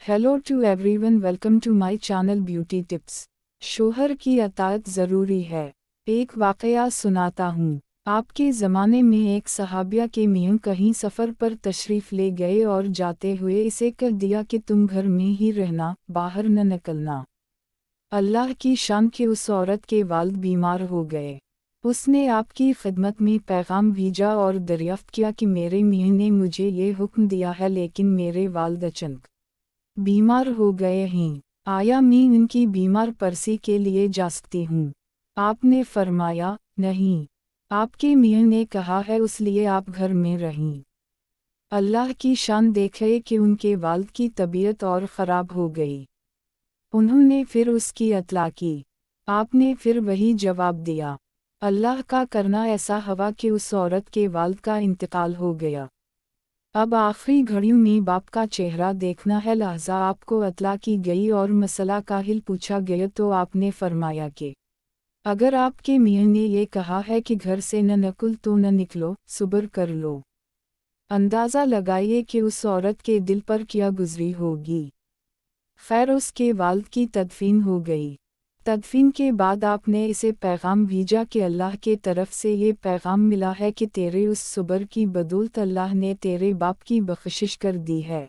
Hello to everyone, welcome to my channel beauty tips. शोहर की अताअत ज़रूरी है। एक वाक़या सुनाता हूँ। आपके ज़माने में एक सहाबिया के मियाँ कहीं सफ़र पर तशरीफ़ ले गए और जाते हुए इसे कह दिया कि तुम घर में ही रहना, बाहर न निकलना। अल्लाह की शान कि उस औरत के वालिद बीमार हो गए। उसने आपकी खिदमत में पैगाम भेजा और दरियाफ्त किया कि मेरे मियाँ ने मुझे ये हुक्म दिया है, लेकिन मेरे वालिद अचानक बीमार हो गए हैं। आया मैं इनकी बीमार परसी के लिए जा सकती हूँ? आपने फरमाया, नहीं। आपके मियाँ ने कहा है इसलिए आप घर में रहें। अल्लाह की शान देखे कि उनके वालिद की तबीयत और ख़राब हो गई। उन्होंने फिर उसकी इत्तला की। आपने फिर वही जवाब दिया। अल्लाह का करना ऐसा हुआ कि उस औरत के वालिद का इंतकाल हो गया। अब आखिरी घड़ियों में बाप का चेहरा देखना है, लिहाजा आपको इत्तला की गई और मसला का हिल पूछा गया तो आपने फरमाया कि अगर आपके मियाँ ने ये कहा है कि घर से न निकल तो न निकलो, सब्र कर लो। अंदाज़ा लगाइए कि उस औरत के दिल पर क्या गुजरी होगी। खैर, उसके वालिद की तदफीन हो गई। तदफीन के बाद आपने इसे पैगाम भेजा कि अल्लाह के तरफ से ये पैगाम मिला है कि तेरे उस सब्र की बदौलत अल्लाह ने तेरे बाप की बख्शिश कर दी है।